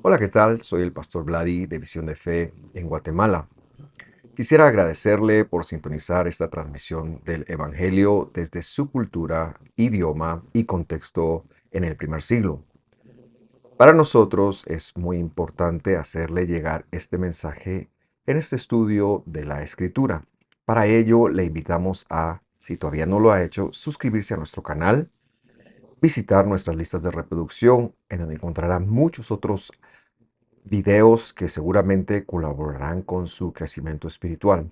Hola, ¿qué tal? Soy el pastor Vladi de Visión de Fe en Guatemala. Quisiera agradecerle por sintonizar esta transmisión del Evangelio desde su cultura, idioma y contexto en el primer siglo. Para nosotros es muy importante hacerle llegar este mensaje en este estudio de la Escritura. Para ello, le invitamos a, si todavía no lo ha hecho, suscribirse a nuestro canal, visitar nuestras listas de reproducción, en donde encontrará muchos otros videos que seguramente colaborarán con su crecimiento espiritual.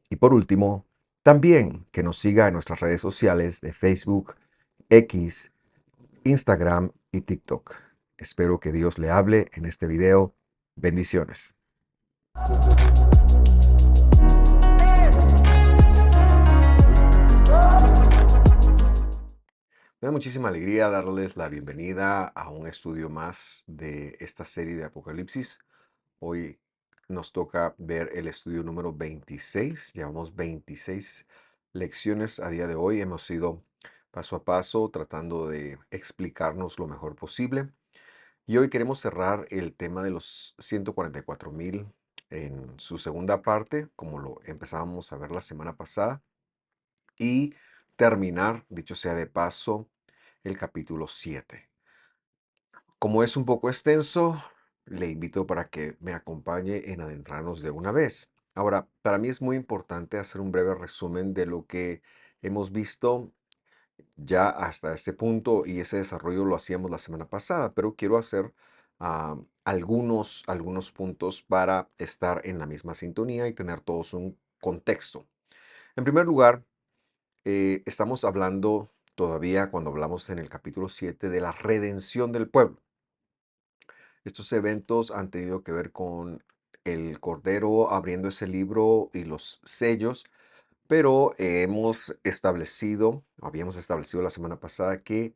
Y por último, también que nos siga en nuestras redes sociales de Facebook, X, Instagram y TikTok. Espero que Dios le hable en este video. Bendiciones. Me da muchísima alegría darles la bienvenida a un estudio más de esta serie de Apocalipsis. Hoy nos toca ver el estudio número 26. Llevamos 26 lecciones a día de hoy. Hemos ido paso a paso tratando de explicarnos lo mejor posible. Y hoy queremos cerrar el tema de los 144,000 en su segunda parte, como lo empezábamos a ver la semana pasada, y terminar, dicho sea de paso, el capítulo 7. Como es un poco extenso, le invito para que me acompañe en adentrarnos de una vez. Ahora, para mí es muy importante hacer un breve resumen de lo que hemos visto ya hasta este punto, y ese desarrollo lo hacíamos la semana pasada, pero quiero hacer algunos puntos para estar en la misma sintonía y tener todos un contexto. En primer lugar, estamos hablando todavía, cuando hablamos en el capítulo 7, de la redención del pueblo. Estos eventos han tenido que ver con el Cordero abriendo ese libro y los sellos, pero habíamos establecido la semana pasada que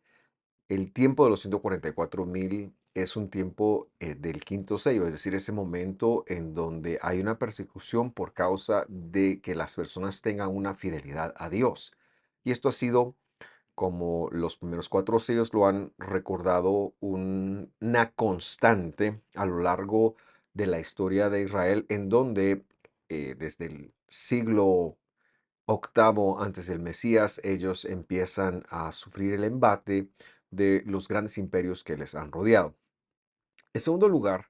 el tiempo de los 144,000 es un tiempo del quinto sello, es decir, ese momento en donde hay una persecución por causa de que las personas tengan una fidelidad a Dios. Y esto ha sido, como los primeros cuatro sellos lo han recordado, una constante a lo largo de la historia de Israel, en donde desde el siglo octavo antes del Mesías, ellos empiezan a sufrir el embate de los grandes imperios que les han rodeado. En segundo lugar,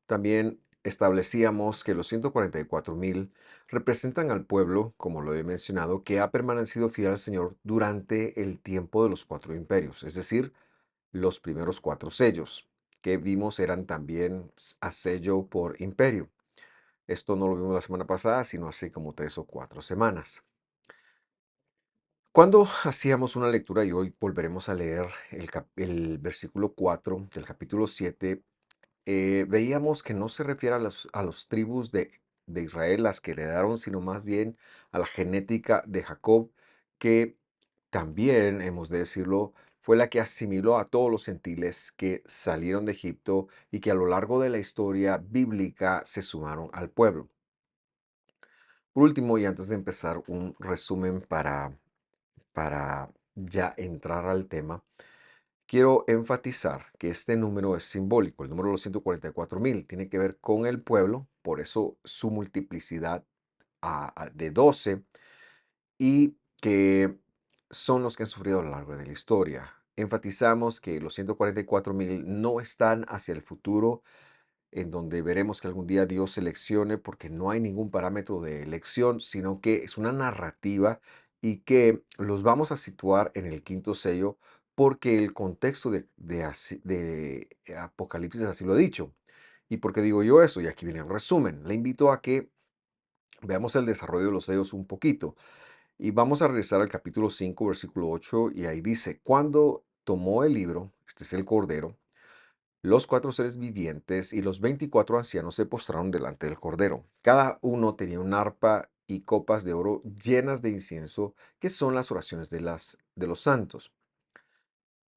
también establecíamos que los 144,000 representan al pueblo, como lo he mencionado, que ha permanecido fiel al Señor durante el tiempo de los cuatro imperios, es decir, los primeros cuatro sellos, que vimos eran también a sello por imperio. Esto no lo vimos la semana pasada, sino hace como 3 o 4 semanas. Cuando hacíamos una lectura, y hoy volveremos a leer el versículo 4 del capítulo 7, veíamos que no se refiere a los tribus de Israel las que heredaron, sino más bien a la genética de Jacob, que también, hemos de decirlo, fue la que asimiló a todos los gentiles que salieron de Egipto y que a lo largo de la historia bíblica se sumaron al pueblo. Por último, y antes de empezar, un resumen para ya entrar al tema, quiero enfatizar que este número es simbólico. El número de los 144,000 tiene que ver con el pueblo, por eso su multiplicidad de 12, y que son los que han sufrido a lo largo de la historia. Enfatizamos que los 144,000 no están hacia el futuro, en donde veremos que algún día Dios seleccione, porque no hay ningún parámetro de elección, sino que es una narrativa y que los vamos a situar en el quinto sello, porque el contexto de Apocalipsis así lo ha dicho. ¿Y por qué digo yo eso? Y aquí viene el resumen. Le invito a que veamos el desarrollo de los sellos un poquito. Y vamos a regresar al capítulo 5, versículo 8, y ahí dice: cuando tomó el libro, este es el Cordero, los cuatro seres vivientes y los 24 ancianos se postraron delante del Cordero. Cada uno tenía un arpa y copas de oro llenas de incienso, que son las oraciones de los santos.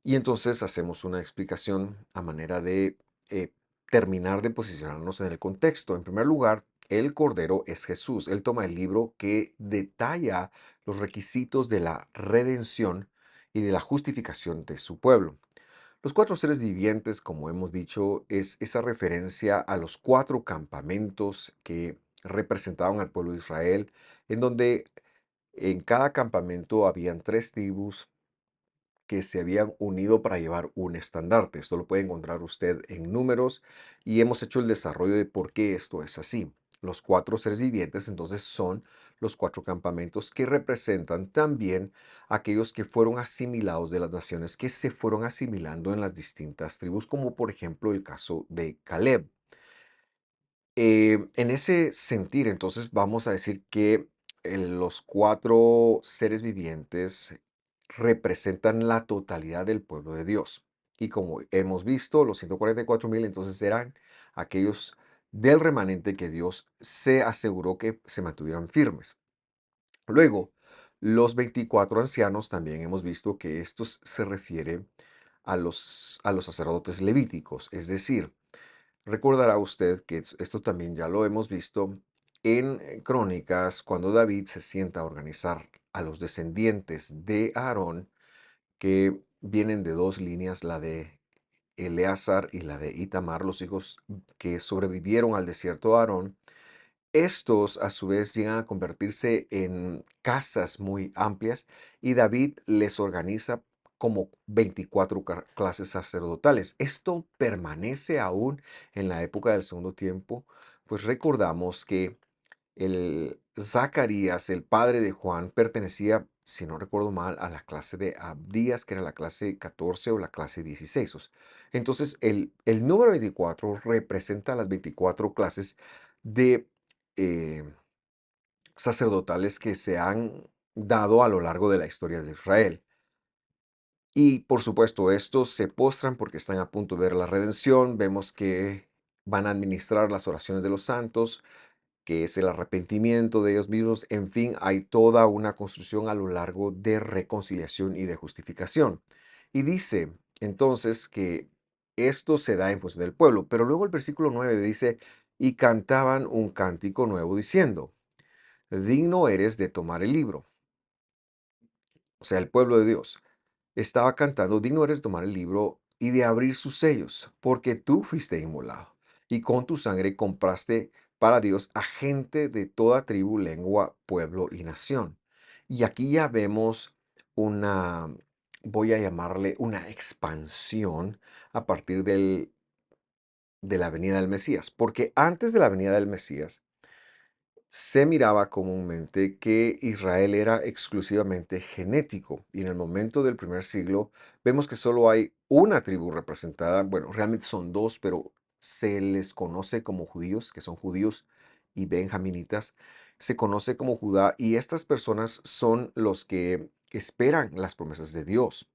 Y entonces hacemos una explicación a manera de eh, terminar de posicionarnos en el contexto. En primer lugar, el Cordero es Jesús. Él toma el libro que detalla los requisitos de la redención y de la justificación de su pueblo. Los cuatro seres vivientes, como hemos dicho, es esa referencia a los cuatro campamentos que representaban al pueblo de Israel, en donde en cada campamento habían tres tribus que se habían unido para llevar un estandarte. Esto lo puede encontrar usted en Números y hemos hecho el desarrollo de por qué esto es así. Los cuatro seres vivientes entonces son los cuatro campamentos que representan también aquellos que fueron asimilados de las naciones que se fueron asimilando en las distintas tribus, como por ejemplo el caso de Caleb. En ese sentir, entonces, vamos a decir que los cuatro seres vivientes representan la totalidad del pueblo de Dios. Y como hemos visto, los 144,000 entonces eran aquellos del remanente que Dios se aseguró que se mantuvieran firmes. Luego, los 24 ancianos también hemos visto que estos se refiere a los sacerdotes levíticos, es decir, recordará usted que esto también ya lo hemos visto en Crónicas, cuando David se sienta a organizar a los descendientes de Aarón, que vienen de dos líneas, la de Eleazar y la de Itamar, los hijos que sobrevivieron al desierto de Aarón. Estos, a su vez, llegan a convertirse en casas muy amplias y David les organiza como 24 clases sacerdotales. Esto permanece aún en la época del segundo tiempo, pues recordamos que el Zacarías, el padre de Juan, pertenecía, si no recuerdo mal, a la clase de Abdías, que era la clase 14 o la clase 16. Entonces, el número 24 representa las 24 clases de eh, sacerdotales que se han dado a lo largo de la historia de Israel. Y por supuesto, estos se postran porque están a punto de ver la redención. Vemos que van a administrar las oraciones de los santos, que es el arrepentimiento de ellos mismos. En fin, hay toda una construcción a lo largo de reconciliación y de justificación. Y dice entonces que esto se da en función del pueblo, pero luego el versículo 9 dice, y cantaban un cántico nuevo diciendo, digno eres de tomar el libro, o sea, el pueblo de Dios estaba cantando, digno eres de tomar el libro y de abrir sus sellos, porque tú fuiste inmolado, y con tu sangre compraste para Dios a gente de toda tribu, lengua, pueblo y nación. Y aquí ya vemos una, voy a llamarle una expansión a partir de la venida del Mesías, porque antes de la venida del Mesías, se miraba comúnmente que Israel era exclusivamente genético y en el momento del primer siglo vemos que solo hay una tribu representada, bueno, realmente son dos, pero se les conoce como judíos, que son judíos y benjaminitas, se conoce como Judá y estas personas son los que esperan las promesas de Dios.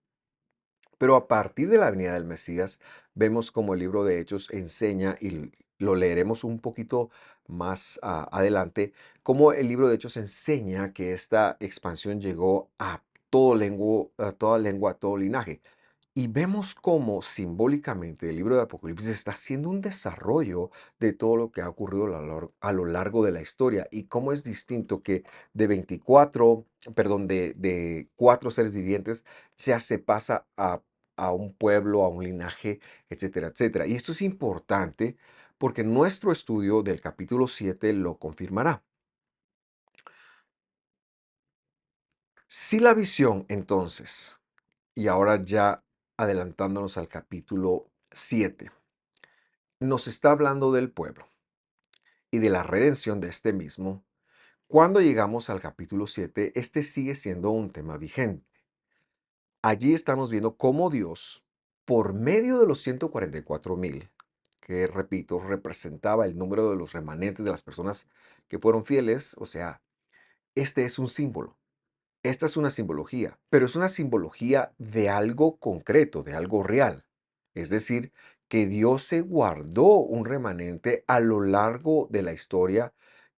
Pero a partir de la venida del Mesías, vemos como el libro de Hechos enseña, y lo leeremos un poquito más adelante, cómo el libro de Hechos enseña que esta expansión llegó a toda lengua, a todo linaje. Y vemos cómo simbólicamente el libro de Apocalipsis está haciendo un desarrollo de todo lo que ha ocurrido a lo largo de la historia y cómo es distinto que de 24, perdón, de cuatro seres vivientes ya se pasa a un pueblo, a un linaje, etcétera, etcétera. Y esto es importante porque nuestro estudio del capítulo 7 lo confirmará. Si la visión, entonces, y ahora ya adelantándonos al capítulo 7, nos está hablando del pueblo y de la redención de este mismo. Cuando llegamos al capítulo 7, este sigue siendo un tema vigente. Allí estamos viendo cómo Dios, por medio de los 144,000, que repito, representaba el número de los remanentes de las personas que fueron fieles, o sea, este es un símbolo. Esta es una simbología, pero es una simbología de algo concreto, de algo real. Es decir, que Dios se guardó un remanente a lo largo de la historia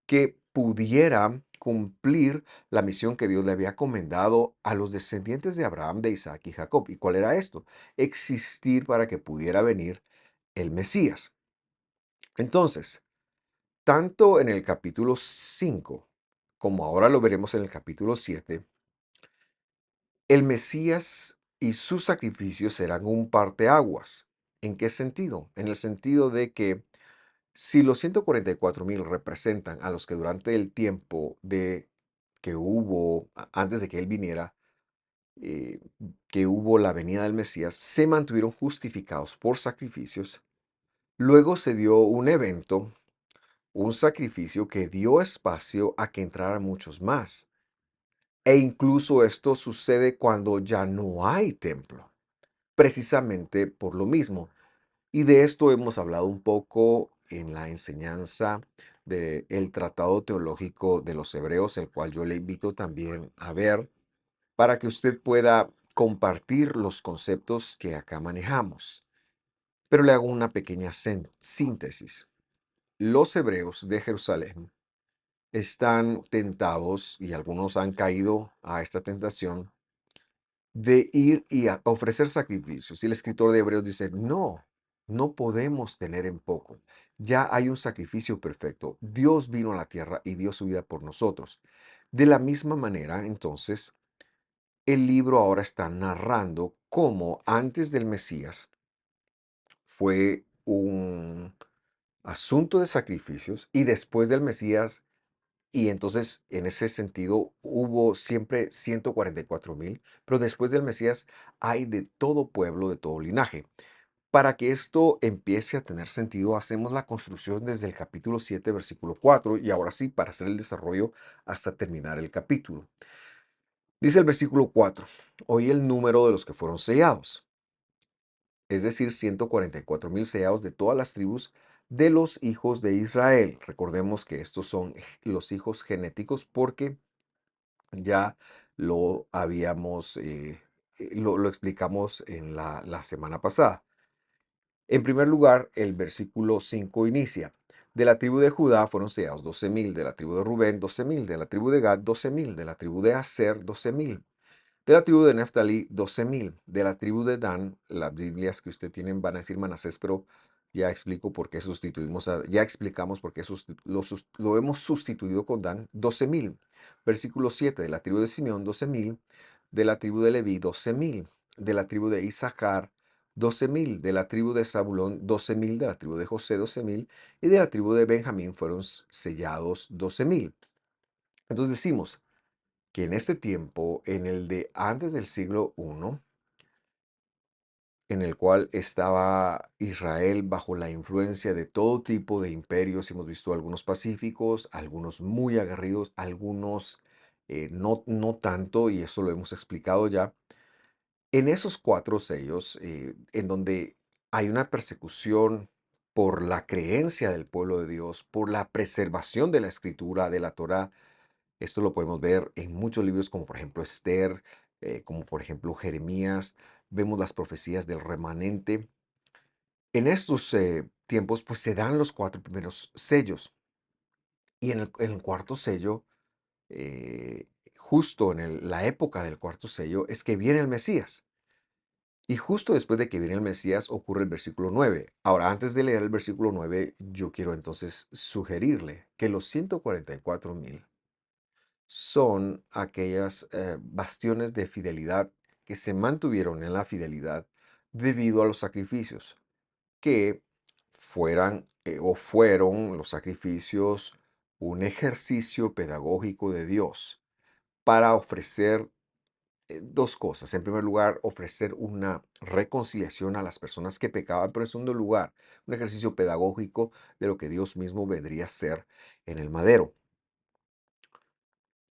que pudiera cumplir la misión que Dios le había comendado a los descendientes de Abraham, de Isaac y Jacob. ¿Y cuál era esto? Existir para que pudiera venir el Mesías. Entonces, tanto en el capítulo 5 como ahora lo veremos en el capítulo 7, el Mesías y sus sacrificios serán un parteaguas. ¿En qué sentido? En el sentido de que si los 144,000 representan a los que durante el tiempo de que hubo, antes de que Él viniera, eh, que hubo la venida del Mesías, se mantuvieron justificados por sacrificios, luego se dio un evento, un sacrificio que dio espacio a que entraran muchos más. E incluso esto sucede cuando ya no hay templo, precisamente por lo mismo. Y de esto hemos hablado un poco en la enseñanza del Tratado Teológico de los Hebreos, el cual yo le invito también a ver para que usted pueda compartir los conceptos que acá manejamos. Pero le hago una pequeña síntesis. Los hebreos de Jerusalén están tentados, y algunos han caído a esta tentación, de ir y a ofrecer sacrificios. Y el escritor de Hebreos dice, no, no podemos tener en poco. Ya hay un sacrificio perfecto. Dios vino a la tierra y dio su vida por nosotros. De la misma manera, entonces, el libro ahora está narrando cómo antes del Mesías fue un asunto de sacrificios y después del Mesías, y entonces en ese sentido hubo siempre 144,000, pero después del Mesías hay de todo pueblo, de todo linaje. Para que esto empiece a tener sentido, hacemos la construcción desde el capítulo 7, versículo 4, y ahora sí, para hacer el desarrollo hasta terminar el capítulo. Dice el versículo 4, oí el número de los que fueron sellados, es decir, 144,000 sellados de todas las tribus de los hijos de Israel. Recordemos que estos son los hijos genéticos porque ya lo habíamos, lo explicamos en la semana pasada. En primer lugar, el versículo 5 inicia. De la tribu de Judá fueron sellados 12,000, de la tribu de Rubén 12,000, de la tribu de Gad 12,000, de la tribu de Aser 12,000, de la tribu de Neftalí 12,000, de la tribu de Dan, las Biblias que usted tienen van a decir Manasés, pero ya explico por qué sustituimos ya explicamos por qué lo hemos sustituido con Dan, 12,000. Versículo 7, de la tribu de Simeón 12,000, de la tribu de Leví 12,000, de la tribu de Isaacar 12,000, de la tribu de Zabulón 12,000, de la tribu de José 12,000 y de la tribu de Benjamín fueron sellados 12,000. Entonces decimos que en este tiempo, en el de antes del siglo I, en el cual estaba Israel bajo la influencia de todo tipo de imperios, hemos visto algunos pacíficos, algunos muy aguerridos, algunos no tanto, y eso lo hemos explicado ya. En esos cuatro sellos, en donde hay una persecución por la creencia del pueblo de Dios, por la preservación de la escritura, de la Torá, esto lo podemos ver en muchos libros como por ejemplo Esther, como por ejemplo Jeremías, vemos las profecías del remanente. En estos tiempos pues se dan los cuatro primeros sellos y en el cuarto sello, justo en la época del cuarto sello, es que viene el Mesías. Y justo después de que viene el Mesías ocurre el versículo 9. Ahora, antes de leer el versículo 9, yo quiero entonces sugerirle que los 144,000 son aquellas bastiones de fidelidad que se mantuvieron en la fidelidad debido a los sacrificios, que fueron los sacrificios un ejercicio pedagógico de Dios para ofrecer dos cosas. En primer lugar, ofrecer una reconciliación a las personas que pecaban, pero en segundo lugar, un ejercicio pedagógico de lo que Dios mismo vendría a ser en el madero.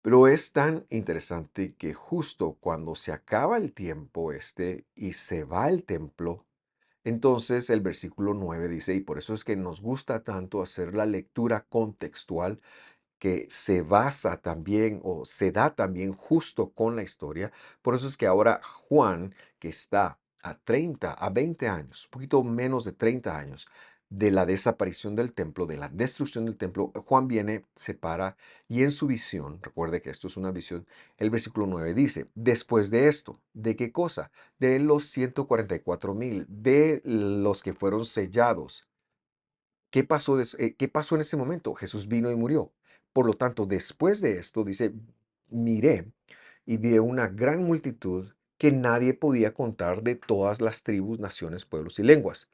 Pero es tan interesante que justo cuando se acaba el tiempo y se va el templo, entonces el versículo 9 dice, y por eso es que nos gusta tanto hacer la lectura contextual que se basa también o se da también justo con la historia. Por eso es que ahora Juan, que está a 30, a 20 años, un poquito menos de 30 años de la desaparición del templo, de la destrucción del templo, Juan viene, se para y en su visión, recuerde que esto es una visión, el versículo 9 dice, después de esto, ¿de qué cosa? De los 144,000, de los que fueron sellados. ¿Qué pasó en ese momento? Jesús vino y murió. Por lo tanto, después de esto, dice, miré y vi una gran multitud que nadie podía contar de todas las tribus, naciones, pueblos y lenguas,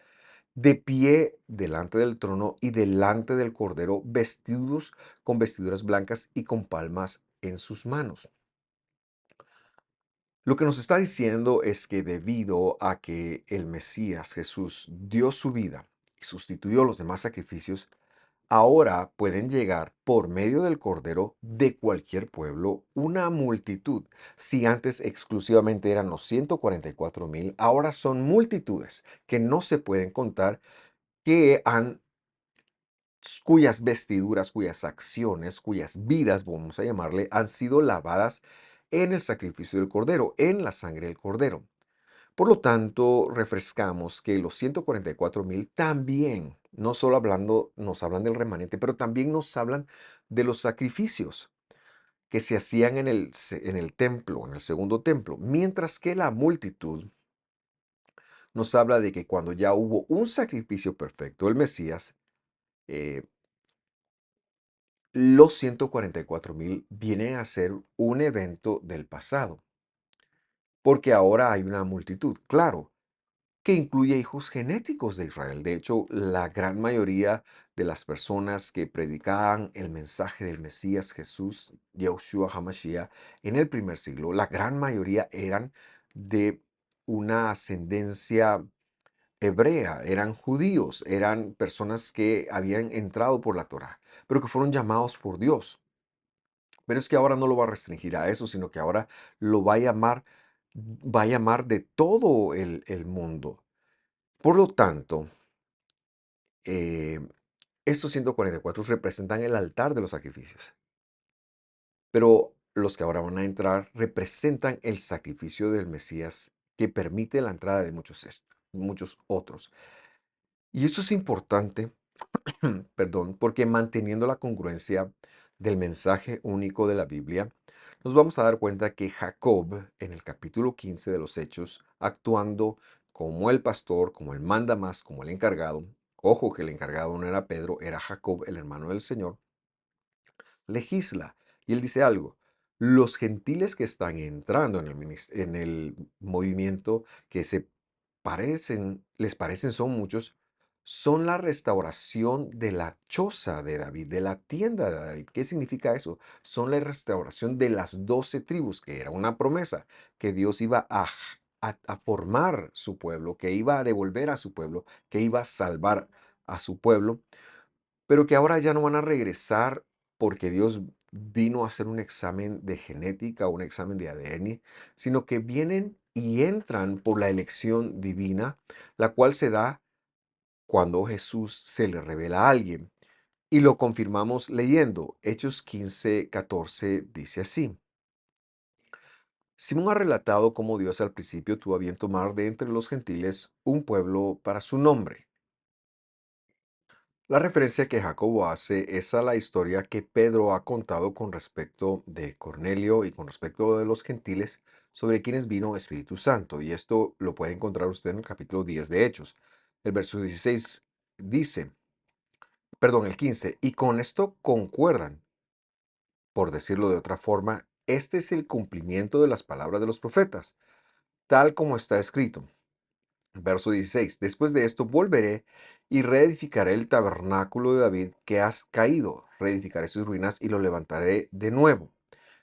de pie delante del trono y delante del Cordero, vestidos con vestiduras blancas y con palmas en sus manos. Lo que nos está diciendo es que debido a que el Mesías Jesús dio su vida y sustituyó los demás sacrificios, ahora pueden llegar por medio del Cordero de cualquier pueblo una multitud. Si antes exclusivamente eran los 144,000, ahora son multitudes que no se pueden contar, que han cuyas vestiduras, cuyas acciones, cuyas vidas, vamos a llamarle, han sido lavadas en el sacrificio del Cordero, en la sangre del Cordero. Por lo tanto, refrescamos que los 144,000 también, no solo hablando, nos hablan del remanente, pero también nos hablan de los sacrificios que se hacían en el templo, en el segundo templo, mientras que la multitud nos habla de que cuando ya hubo un sacrificio perfecto, el Mesías, eh, los 144,000 vienen a ser un evento del pasado, porque ahora hay una multitud, claro, que incluye hijos genéticos de Israel. De hecho, la gran mayoría de las personas que predicaban el mensaje del Mesías Jesús, Yahushua HaMashiach, en el primer siglo, la gran mayoría eran de una ascendencia hebrea, eran judíos, eran personas que habían entrado por la Torá, pero que fueron llamados por Dios. Pero es que ahora no lo va a restringir a eso, sino que ahora lo va a llamar de todo el mundo. Por lo tanto, eh, estos 144 representan el altar de los sacrificios, pero los que ahora van a entrar representan el sacrificio del Mesías que permite la entrada de muchos otros. Y esto es importante, perdón, porque manteniendo la congruencia del mensaje único de la Biblia, nos vamos a dar cuenta que Jacob, en el capítulo 15 de los Hechos, actuando como el pastor, como el mandamás, como el encargado, ojo que el encargado no era Pedro, era Jacob, el hermano del Señor, legisla. Y él dice algo, los gentiles que están entrando en el movimiento, que les parecen son muchos, son la restauración de la choza de David, de la tienda de David. ¿Qué significa eso? Son la restauración de las 12 tribus, que era una promesa, que Dios iba a formar su pueblo, que iba a devolver a su pueblo, que iba a salvar a su pueblo, pero que ahora ya no van a regresar porque Dios vino a hacer un examen de genética, un examen de ADN, sino que vienen y entran por la elección divina, la cual se da cuando Jesús se le revela a alguien. Y lo confirmamos leyendo. Hechos 15:14 dice así. Simón ha relatado cómo Dios al principio tuvo a bien tomar de entre los gentiles un pueblo para su nombre. La referencia que Jacobo hace es a la historia que Pedro ha contado con respecto de Cornelio y con respecto de los gentiles, sobre quienes vino Espíritu Santo. Y esto lo puede encontrar usted en el capítulo 10 de Hechos. El verso 16 dice, perdón, el 15, y con esto concuerdan, por decirlo de otra forma, este es el cumplimiento de las palabras de los profetas, tal como está escrito. Verso 16. Después de esto volveré y reedificaré el tabernáculo de David que has caído. Reedificaré sus ruinas y lo levantaré de nuevo.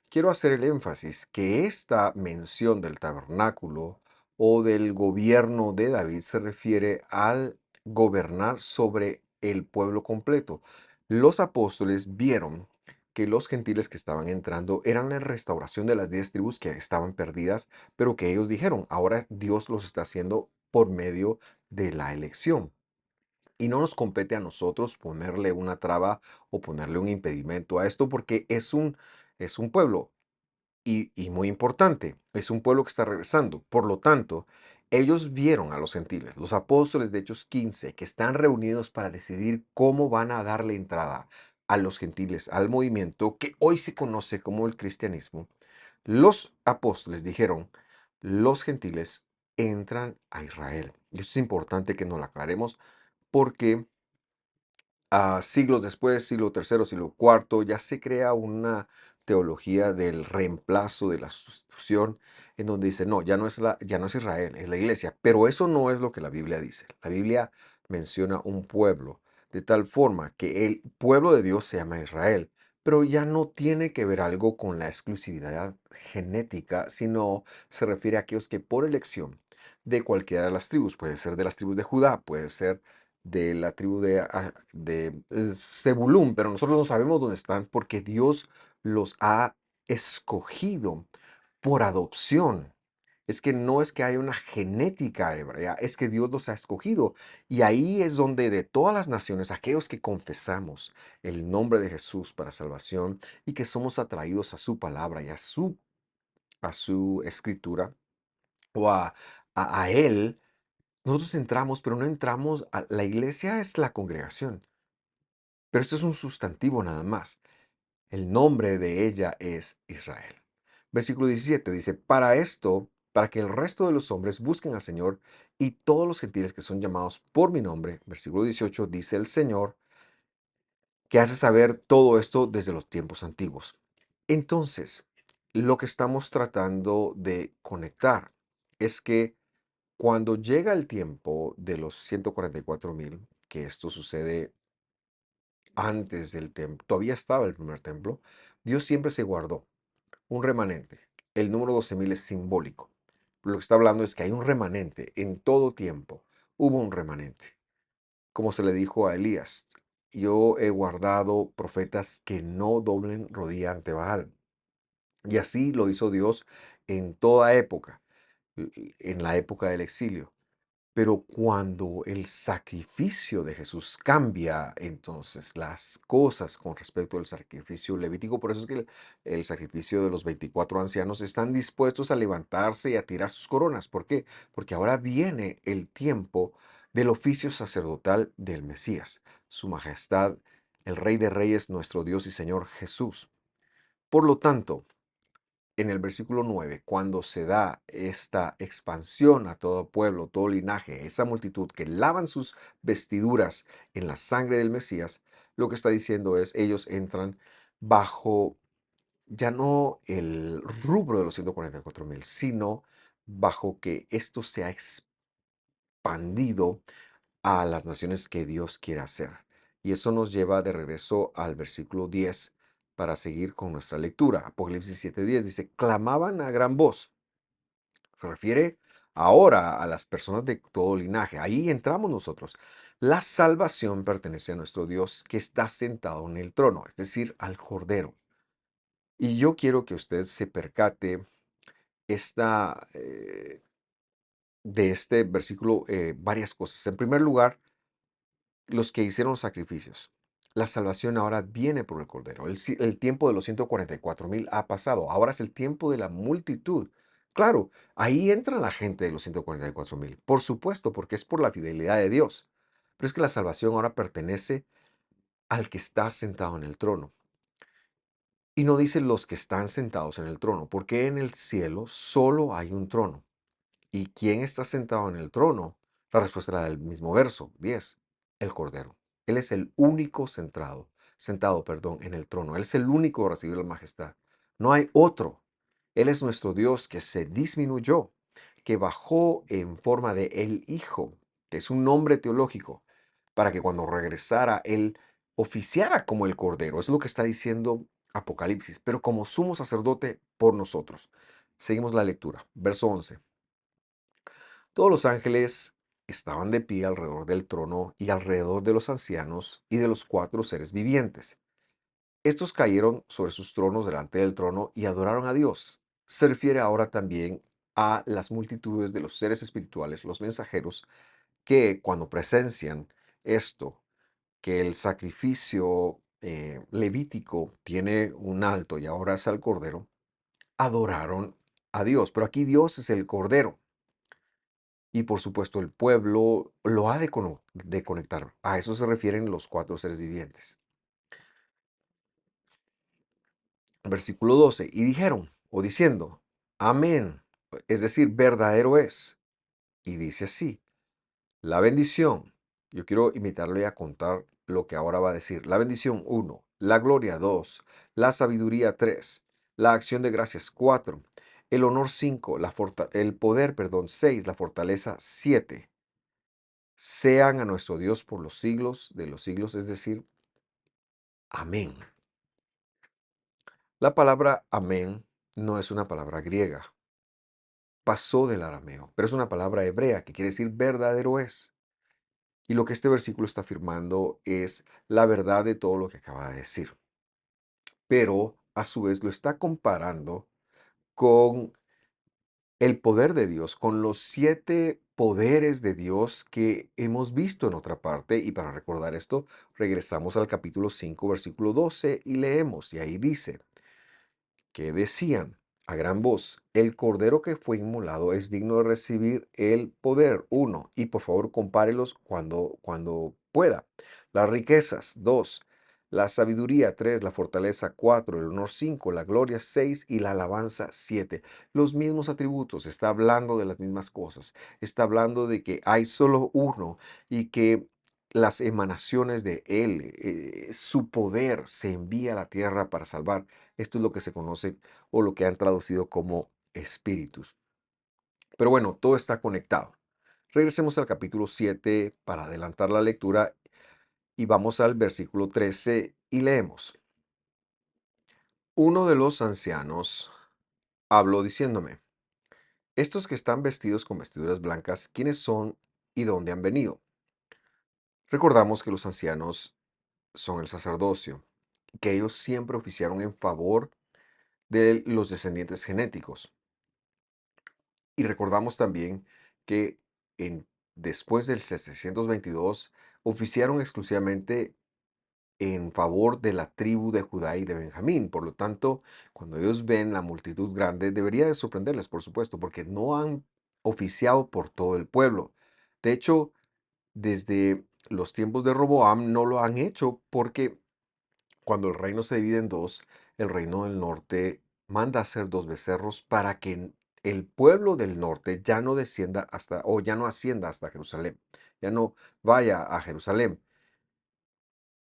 Quiero hacer el énfasis que esta mención del tabernáculo o del gobierno de David se refiere al gobernar sobre el pueblo completo. Los apóstoles vieron que los gentiles que estaban entrando eran la restauración de las 10 tribus que estaban perdidas, pero que ellos dijeron, ahora Dios los está haciendo por medio de la elección. Y no nos compete a nosotros ponerle una traba o ponerle un impedimento a esto porque es un pueblo y muy importante, es un pueblo que está regresando. Por lo tanto, ellos vieron a los gentiles, los apóstoles de Hechos 15, que están reunidos para decidir cómo van a darle entrada a los gentiles, al movimiento que hoy se conoce como el cristianismo. Los apóstoles dijeron, los gentiles entran a Israel. Y eso es importante que nos lo aclaremos porque siglos después, siglo tercero, siglo cuarto, ya se crea una teología del reemplazo, de la sustitución, en donde dice, no, ya no es Israel, es la iglesia. Pero eso no es lo que la Biblia dice. La Biblia menciona un pueblo, de tal forma que el pueblo de Dios se llama Israel, pero ya no tiene que ver algo con la exclusividad genética, sino se refiere a aquellos que por elección de cualquiera de las tribus, puede ser de las tribus de Judá, puede ser de la tribu de Zebulún, pero nosotros no sabemos dónde están porque Dios los ha escogido por adopción. Es que no es que haya una genética hebrea, es que Dios los ha escogido. Y ahí es donde de todas las naciones, aquellos que confesamos el nombre de Jesús para salvación y que somos atraídos a su palabra y a su escritura o a Él, nosotros entramos, pero no entramos la iglesia es la congregación, pero esto es un sustantivo nada más. El nombre de ella es Israel. Versículo 17 dice, para esto, para que el resto de los hombres busquen al Señor y todos los gentiles que son llamados por mi nombre. Versículo 18 dice el Señor, que hace saber todo esto desde los tiempos antiguos. Entonces, lo que estamos tratando de conectar es que cuando llega el tiempo de los 144,000, que esto sucede antes del templo, todavía estaba el primer templo, Dios siempre se guardó un remanente. El número 12,000 es simbólico. Lo que está hablando es que hay un remanente en todo tiempo. Hubo un remanente. Como se le dijo a Elías, yo he guardado profetas que no doblen rodilla ante Baal. Y así lo hizo Dios en toda época, en la época del exilio. Pero cuando el sacrificio de Jesús cambia, entonces las cosas con respecto al sacrificio levítico, por eso es que el sacrificio de los 24 ancianos están dispuestos a levantarse y a tirar sus coronas. ¿Por qué? Porque ahora viene el tiempo del oficio sacerdotal del Mesías, su majestad, el Rey de Reyes, nuestro Dios y Señor Jesús. Por lo tanto, en el versículo 9, cuando se da esta expansión a todo pueblo, todo linaje, esa multitud que lavan sus vestiduras en la sangre del Mesías, lo que está diciendo es, ellos entran bajo ya no el rubro de los 144,000, sino bajo que esto se ha expandido a las naciones que Dios quiere hacer. Y eso nos lleva de regreso al versículo 10 para seguir con nuestra lectura. Apocalipsis 7:10 dice, clamaban a gran voz. Se refiere ahora a las personas de todo linaje. Ahí entramos nosotros. La salvación pertenece a nuestro Dios que está sentado en el trono, es decir, al Cordero. Y yo quiero que usted se percate esta, de este versículo varias cosas. En primer lugar, los que hicieron sacrificios. La salvación ahora viene por el Cordero. El tiempo de los 144,000 ha pasado. Ahora es el tiempo de la multitud. Claro, ahí entra la gente de los 144,000. Por supuesto, porque es por la fidelidad de Dios. Pero es que la salvación ahora pertenece al que está sentado en el trono. Y no dice los que están sentados en el trono, porque en el cielo solo hay un trono. ¿Y quién está sentado en el trono? La respuesta era del mismo verso, 10, el Cordero. Él es el único sentado, perdón, en el trono. Él es el único que recibió la majestad. No hay otro. Él es nuestro Dios que se disminuyó, que bajó en forma de el Hijo, que es un nombre teológico, para que cuando regresara Él oficiara como el Cordero. Es lo que está diciendo Apocalipsis, pero como sumo sacerdote por nosotros. Seguimos la lectura. Verso 11. Todos los ángeles estaban de pie alrededor del trono y alrededor de los ancianos y de los cuatro seres vivientes. Estos cayeron sobre sus tronos delante del trono y adoraron a Dios. Se refiere ahora también a las multitudes de los seres espirituales, los mensajeros, que cuando presencian esto, que el sacrificio levítico tiene un alto y ahora es al cordero, adoraron a Dios. Pero aquí Dios es el cordero. Y por supuesto el pueblo lo ha de conectar. A eso se refieren los cuatro seres vivientes. Versículo 12. Y dijeron, o diciendo, amén, es decir, verdadero es. Y dice así, la bendición, Yo quiero invitarle a contar lo que ahora va a decir. La bendición 1, la gloria 2, la sabiduría 3, la acción de gracias 4, el honor 5, el poder, perdón, 6, la fortaleza 7. Sean a nuestro Dios por los siglos de los siglos, es decir, amén. La palabra amén no es una palabra griega, pasó del arameo, pero es una palabra hebrea que quiere decir verdadero es. Y lo que este versículo está afirmando es la verdad de todo lo que acaba de decir. Pero a su vez lo está comparando con el poder de Dios, con los 7 poderes de Dios que hemos visto en otra parte. Y para recordar esto, regresamos al capítulo 5, versículo 12 y leemos. Y ahí dice, que decían a gran voz, el cordero que fue inmolado es digno de recibir el poder, uno, y por favor compárelos cuando pueda. Las riquezas, dos, la sabiduría, tres, la fortaleza, cuatro, el honor, cinco, la gloria, seis, y la alabanza, siete. Los mismos atributos, está hablando de las mismas cosas, está hablando de que hay solo uno y que las emanaciones de él, su poder se envía a la tierra para salvar. Esto es lo que se conoce o lo que han traducido como espíritus. Pero bueno, todo está conectado. Regresemos al capítulo 7 para adelantar la lectura y vamos al versículo 13 y leemos. Uno de los ancianos habló diciéndome, estos que están vestidos con vestiduras blancas, ¿quiénes son y dónde han venido? Recordamos que los ancianos son el sacerdocio, que ellos siempre oficiaron en favor de los descendientes genéticos. Y recordamos también que en, después del 722 oficiaron exclusivamente en favor de la tribu de Judá y de Benjamín. Por lo tanto, cuando ellos ven la multitud grande, debería de sorprenderles, por supuesto, porque no han oficiado por todo el pueblo. De hecho, desde los tiempos de Roboam no lo han hecho porque cuando el reino se divide en dos, el reino del norte manda a hacer dos becerros para que el pueblo del norte ya no descienda hasta, o ya no ascienda hasta Jerusalén, ya no vaya a Jerusalén.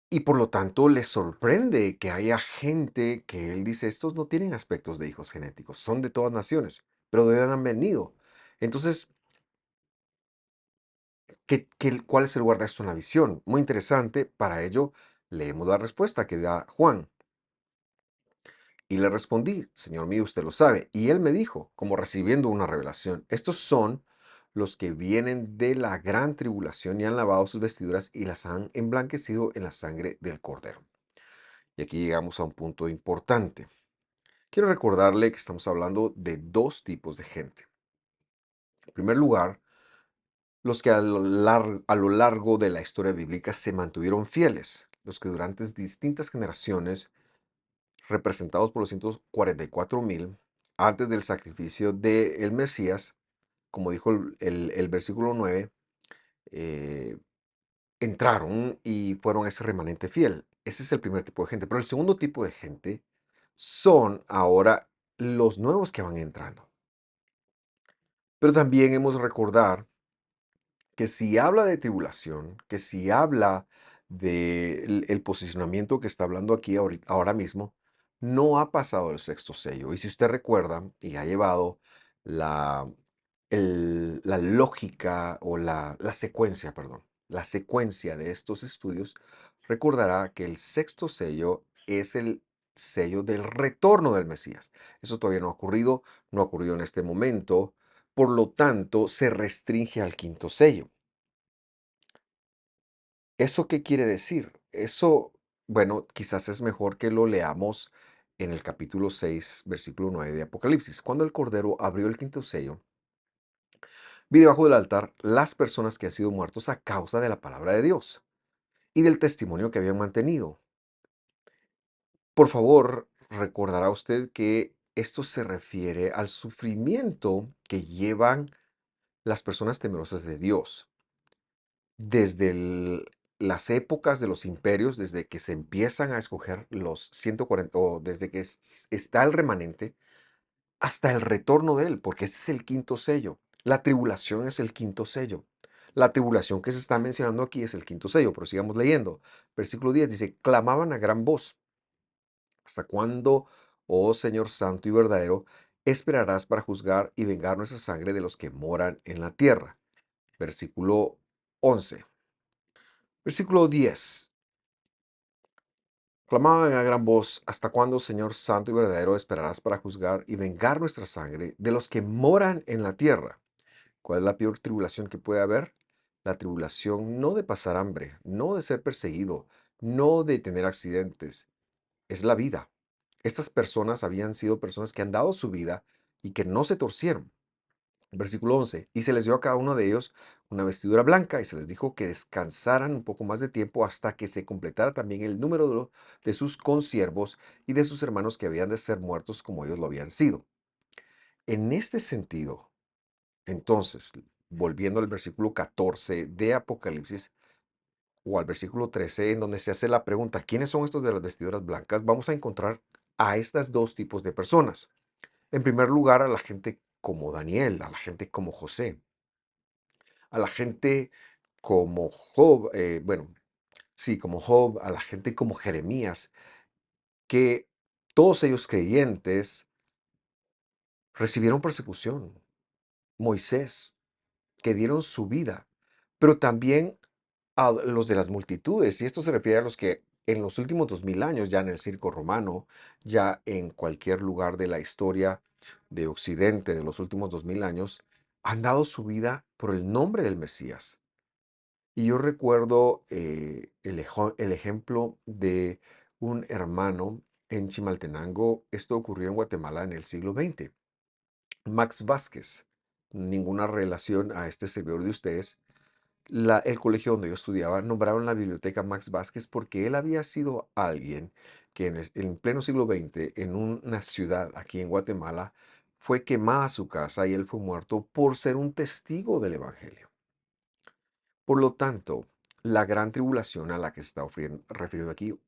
Y por lo tanto le sorprende que haya gente que él dice, estos no tienen aspectos de hijos genéticos, son de todas naciones, pero de dónde han venido. Entonces, ¿cuál es el lugar de esto en la visión? Muy interesante, para ello leemos la respuesta que da Juan. Y le respondí, Señor mío, usted lo sabe. Y él me dijo, como recibiendo una revelación, estos son los que vienen de la gran tribulación y han lavado sus vestiduras y las han emblanquecido en la sangre del Cordero. Y aquí llegamos a un punto importante. Quiero recordarle que estamos hablando de dos tipos de gente. En primer lugar, los que a lo largo de la historia bíblica se mantuvieron fieles, los que durante distintas generaciones representados por los 144,000 antes del sacrificio del Mesías, como dijo el versículo 9, eh, entraron y fueron ese remanente fiel. Ese es el primer tipo de gente. Pero el segundo tipo de gente son ahora los nuevos que van entrando. Pero también hemos de recordar que si habla de tribulación, que si habla del el posicionamiento que está hablando aquí ahora mismo, no ha pasado el sexto sello. Y si usted recuerda y ha llevado la, la lógica o la secuencia, perdón, la secuencia de estos estudios, recordará que el sexto sello es el sello del retorno del Mesías. Eso todavía no ha ocurrido, no ha ocurrido en este momento. Por lo tanto, se restringe al quinto sello. ¿Eso qué quiere decir? Eso, bueno, quizás es mejor que lo leamos en el capítulo 6, versículo 9 de Apocalipsis. Cuando el Cordero abrió el quinto sello, vi debajo del altar las personas que han sido muertos a causa de la palabra de Dios y del testimonio que habían mantenido. Por favor, recordará usted que esto se refiere al sufrimiento que llevan las personas temerosas de Dios. Desde las épocas de los imperios, desde que se empiezan a escoger los 140, o desde que está el remanente, hasta el retorno de él, porque ese es el quinto sello. La tribulación es el quinto sello. La tribulación que se está mencionando aquí es el quinto sello, pero sigamos leyendo. Versículo 10 dice, clamaban a gran voz, ¿hasta cuándo, oh Señor santo y verdadero, esperarás para juzgar y vengar nuestra sangre de los que moran en la tierra? Versículo 11. Versículo 10. Clamaban a gran voz, ¿hasta cuándo, Señor santo y verdadero, esperarás para juzgar y vengar nuestra sangre de los que moran en la tierra? ¿Cuál es la peor tribulación que puede haber? La tribulación no de pasar hambre, no de ser perseguido, no de tener accidentes, es la vida. Estas personas habían sido personas que han dado su vida y que no se torcieron. Versículo 11. Y se les dio a cada uno de ellos una vestidura blanca y se les dijo que descansaran un poco más de tiempo hasta que se completara también el número de sus consiervos y de sus hermanos que habían de ser muertos como ellos lo habían sido. En este sentido, entonces, volviendo al versículo 14 de Apocalipsis o al versículo 13, en donde se hace la pregunta, ¿quiénes son estos de las vestiduras blancas? Vamos a encontrar a estas dos tipos de personas. En primer lugar, a la gente como Daniel, a la gente como José, a la gente como Job, bueno, sí, como Job, a la gente como Jeremías, que todos ellos creyentes recibieron persecución. Moisés, que dieron su vida, pero también a los de las multitudes, y esto se refiere a los que en los últimos 2000 años, ya en el circo romano, ya en cualquier lugar de la historia de Occidente de los últimos 2000 años, han dado su vida por el nombre del Mesías. Y yo recuerdo el ejemplo de un hermano en Chimaltenango. Esto ocurrió en Guatemala en el siglo XX. Max Vázquez, ninguna relación a este servidor de ustedes. El colegio donde yo estudiaba nombraron la biblioteca Max Vázquez porque él había sido alguien que en pleno siglo XX, en una ciudad aquí en Guatemala, fue quemada su casa y él fue muerto por ser un testigo del Evangelio. Por lo tanto, la gran tribulación a la que se está refiriendo aquí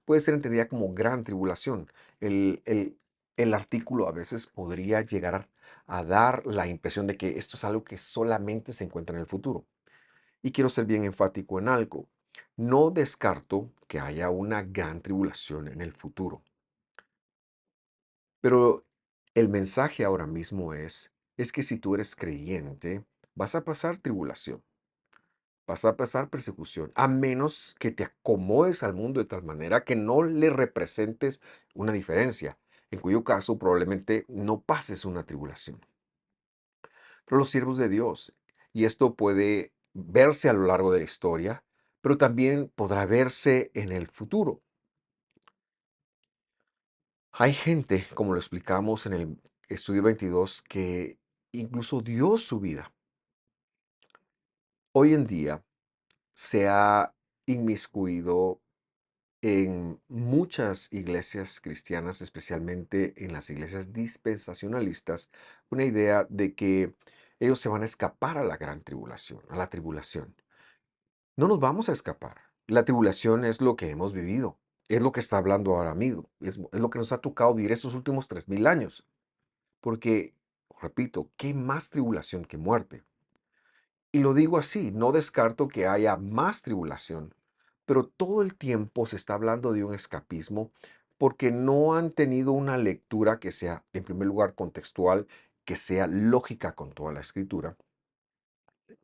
puede ser entendida como gran tribulación. El, el- el artículo a veces podría llegar a dar la impresión de que esto es algo que solamente se encuentra en el futuro. Y quiero ser bien enfático en algo. No descarto que haya una gran tribulación en el futuro, pero el mensaje ahora mismo es que si tú eres creyente, vas a pasar tribulación. Vas a pasar persecución, a menos que te acomodes al mundo de tal manera que no le representes una diferencia, en cuyo caso probablemente no pases una tribulación. Pero los siervos de Dios, y esto puede verse a lo largo de la historia, pero también podrá verse en el futuro. Hay gente, como lo explicamos en el estudio 22, que incluso dio su vida. Hoy en día se ha inmiscuido en muchas iglesias cristianas, especialmente en las iglesias dispensacionalistas, una idea de que ellos se van a escapar a la gran tribulación, a la tribulación. No nos vamos a escapar. La tribulación es lo que hemos vivido, es lo que está hablando ahora mismo, es lo que nos ha tocado vivir estos últimos 3000 años. Porque, repito, ¿qué más tribulación que muerte? Y lo digo así, no descarto que haya más tribulación, pero todo el tiempo se está hablando de un escapismo porque no han tenido una lectura que sea, en primer lugar, contextual, que sea lógica con toda la escritura.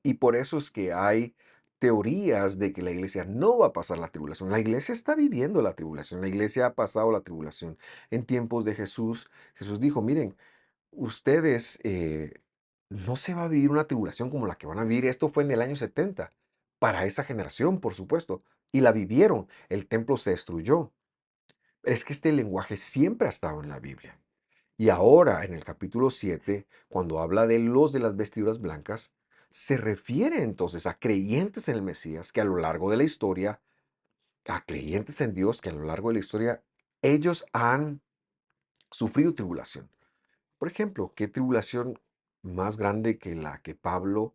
Y por eso es que hay teorías de que la iglesia no va a pasar la tribulación. La iglesia está viviendo la tribulación, la iglesia ha pasado la tribulación. En tiempos de Jesús, Jesús dijo, miren, ustedes, no se va a vivir una tribulación como la que van a vivir. Esto fue en el año 70 para esa generación, por supuesto, y la vivieron. El templo se destruyó. Pero es que este lenguaje siempre ha estado en la Biblia. Y ahora, en el capítulo 7, cuando habla de los de las vestiduras blancas, se refiere entonces a creyentes en el Mesías que a lo largo de la historia, a creyentes en Dios que a lo largo de la historia, ellos han sufrido tribulación. Por ejemplo, ¿qué tribulación más grande que la que Pablo,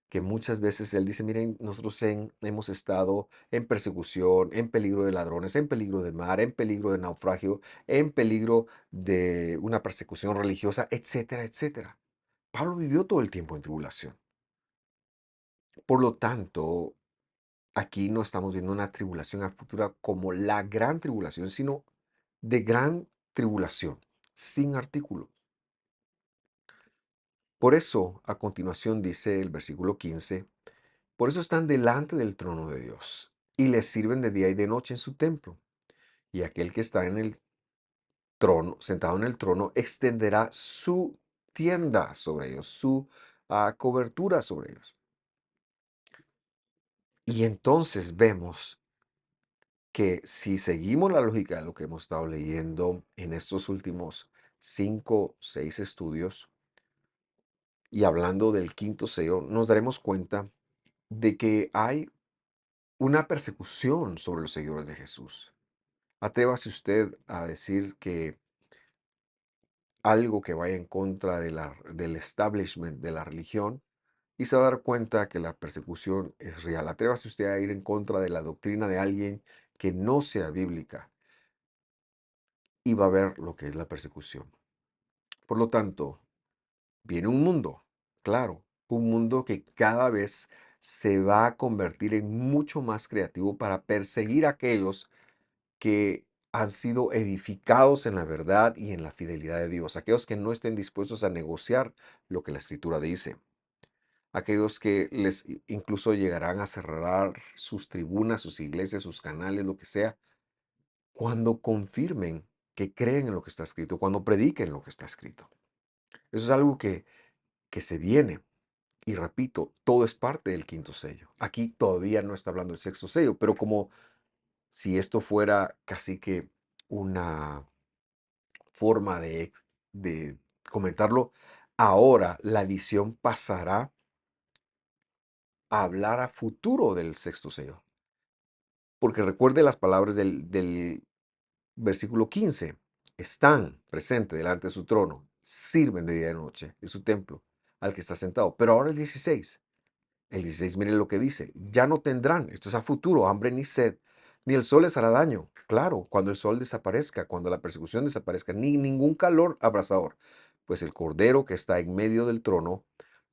que muchas veces él dice, miren, nosotros hemos estado en persecución, en peligro de ladrones, en peligro de mar, en peligro de naufragio, en peligro de una persecución religiosa, etcétera, etcétera? Pablo vivió todo el tiempo en tribulación. Por lo tanto, aquí no estamos viendo una tribulación a futura como la gran tribulación, sino de gran tribulación, sin artículo. Por eso, a continuación dice el versículo 15, por eso están delante del trono de Dios y les sirven de día y de noche en su templo. Y aquel que está en el trono, sentado en el trono, extenderá su tienda sobre ellos, su cobertura sobre ellos. Y entonces vemos que si seguimos la lógica de lo que hemos estado leyendo en estos últimos 5, 6 estudios y hablando del quinto sello, nos daremos cuenta de que hay una persecución sobre los seguidores de Jesús. Atrévase usted a decir que algo que vaya en contra de del establishment de la religión y se va a dar cuenta que la persecución es real. Atrévase usted a ir en contra de la doctrina de alguien que no sea bíblica y va a ver lo que es la persecución. Por lo tanto, viene un mundo, claro, un mundo que cada vez se va a convertir en mucho más creativo para perseguir a aquellos que han sido edificados en la verdad y en la fidelidad de Dios, aquellos que no estén dispuestos a negociar lo que la Escritura dice, aquellos que incluso llegarán a cerrar sus tribunas, sus iglesias, sus canales, lo que sea, cuando confirmen que creen en lo que está escrito, cuando prediquen lo que está escrito. Eso es algo que se viene. Y repito, todo es parte del quinto sello. Aquí todavía no está hablando del sexto sello, pero como si esto fuera casi que una forma de comentarlo, ahora la visión pasará a hablar a futuro del sexto sello. Porque recuerde las palabras del versículo 15. Están presentes delante de su trono, sirven de día y de noche en su templo al que está sentado. Pero ahora el 16. El 16, miren lo que dice, ya no tendrán, esto es a futuro, hambre ni sed, ni el sol les hará daño. Claro, cuando el sol desaparezca, cuando la persecución desaparezca, ni ningún calor abrasador, pues el cordero que está en medio del trono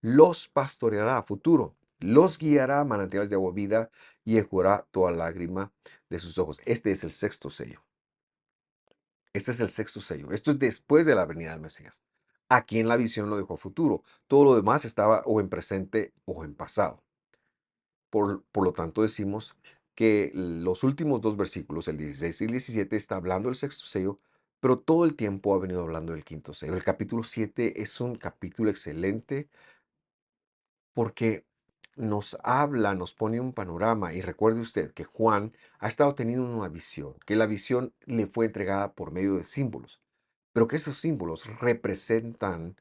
los pastoreará a futuro, los guiará a manantiales de agua vida y enjugará toda lágrima de sus ojos. Este es el sexto sello. Este es el sexto sello. Esto es después de la venida del Mesías. Aquí en la visión lo dejó a futuro. Todo lo demás estaba o en presente o en pasado. Por lo tanto, decimos que los últimos dos versículos, el 16 y el 17, está hablando del sexto sello, pero todo el tiempo ha venido hablando del quinto sello. El capítulo 7 es un capítulo excelente porque nos habla, nos pone un panorama y recuerde usted que Juan ha estado teniendo una visión, que la visión le fue entregada por medio de símbolos, pero que esos símbolos representan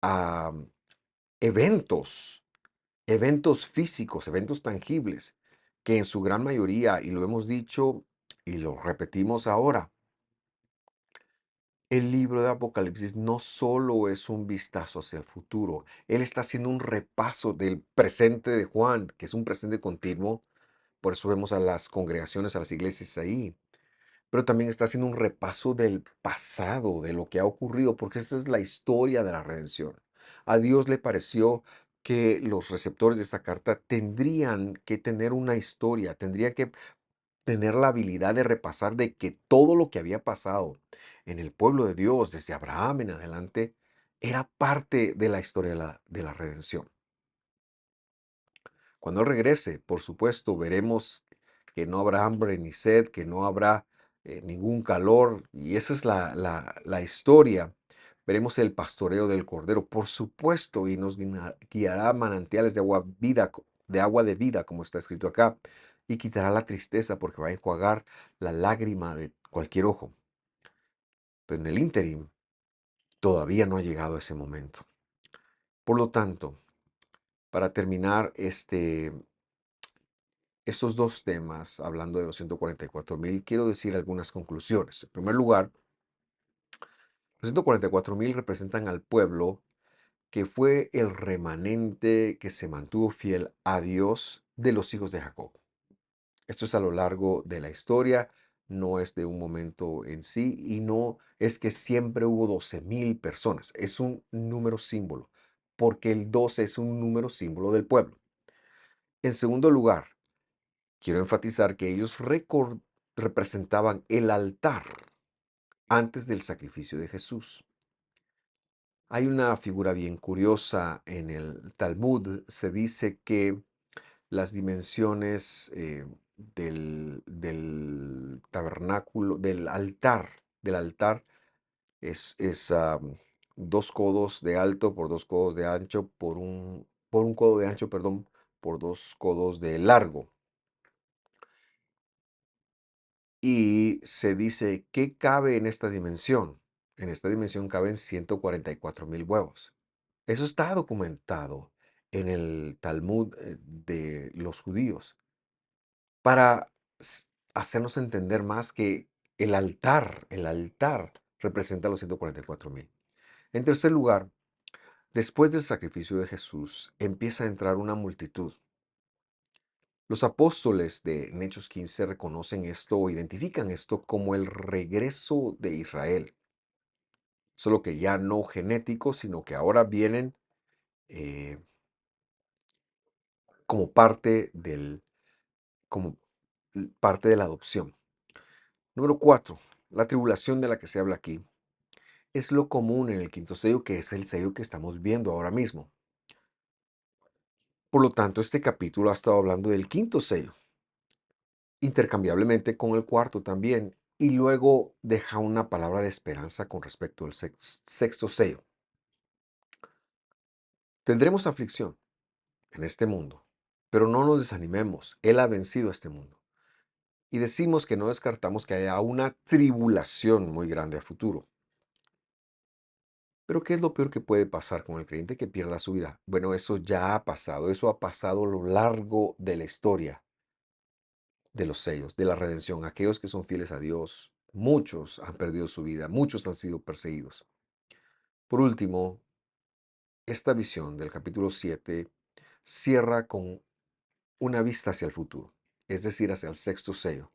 a eventos eventos físicos, eventos tangibles, que en su gran mayoría, y lo hemos dicho y lo repetimos ahora, el libro de Apocalipsis no solo es un vistazo hacia el futuro, él está haciendo un repaso del presente de Juan, que es un presente continuo, por eso vemos a las congregaciones, a las iglesias ahí, pero también está haciendo un repaso del pasado, de lo que ha ocurrido, porque esa es la historia de la redención. A Dios le pareció que los receptores de esta carta tendrían que tener una historia, tendrían que tener la habilidad de repasar de que todo lo que había pasado en el pueblo de Dios, desde Abraham en adelante, era parte de la historia de la redención. Cuando Él regrese, por supuesto, veremos que no habrá hambre ni sed, que no habrá ningún calor, y esa es la historia. Veremos el pastoreo del Cordero, por supuesto, y nos guiará a manantiales de agua vida, de agua de vida, como está escrito acá, y quitará la tristeza porque va a enjuagar la lágrima de cualquier ojo. Pero en el ínterin todavía no ha llegado ese momento. Por lo tanto, para terminar estos dos temas, hablando de los 144,000, quiero decir algunas conclusiones. En primer lugar, los 144,000 representan al pueblo que fue el remanente que se mantuvo fiel a Dios de los hijos de Jacob. Esto es a lo largo de la historia, no es de un momento en sí y no es que siempre hubo 12,000 personas. Es un número símbolo, porque el 12 es un número símbolo del pueblo. En segundo lugar, quiero enfatizar que ellos representaban el altar antes del sacrificio de Jesús. Hay una figura bien curiosa en el Talmud. Se dice que las dimensiones del tabernáculo, del altar es 2 codos de alto por 2 codos de ancho por un codo de ancho, perdón, por 2 codos de largo. Y se dice, ¿qué cabe en esta dimensión? En esta dimensión caben 144,000 huevos. Eso está documentado en el Talmud de los judíos para hacernos entender más que el altar representa los 144,000. En tercer lugar, después del sacrificio de Jesús, empieza a entrar una multitud. Los apóstoles en Hechos 15 reconocen esto o identifican esto como el regreso de Israel, solo que ya no genético, sino que ahora vienen eh, como parte como parte de la adopción. Número 4. La tribulación de la que se habla aquí es lo común en el quinto sello, que es el sello que estamos viendo ahora mismo. Por lo tanto, este capítulo ha estado hablando del quinto sello, intercambiablemente con el cuarto también, y luego deja una palabra de esperanza con respecto al sexto sello. Tendremos aflicción en este mundo, pero no nos desanimemos, Él ha vencido a este mundo. Y decimos que no descartamos que haya una tribulación muy grande a futuro. Pero ¿qué es lo peor que puede pasar con el creyente que pierda su vida? Bueno, eso ya ha pasado, eso ha pasado a lo largo de la historia de los sellos, de la redención. Aquellos que son fieles a Dios, muchos han perdido su vida, muchos han sido perseguidos. Por último, esta visión del capítulo 7 cierra con una vista hacia el futuro, es decir, hacia el sexto sello.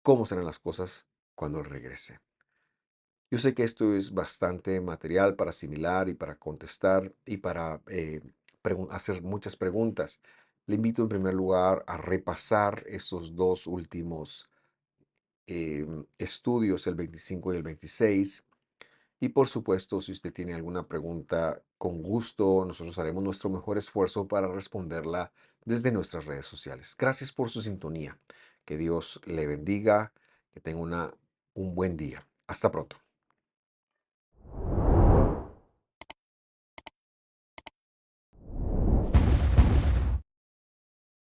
¿Cómo serán las cosas cuando Él regrese? Yo sé que esto es bastante material para asimilar y para contestar y para hacer muchas preguntas. Le invito en primer lugar a repasar esos dos últimos estudios, el 25 y el 26. Y por supuesto, si usted tiene alguna pregunta, con gusto nosotros haremos nuestro mejor esfuerzo para responderla desde nuestras redes sociales. Gracias por su sintonía. Que Dios le bendiga, que tenga un buen día. Hasta pronto.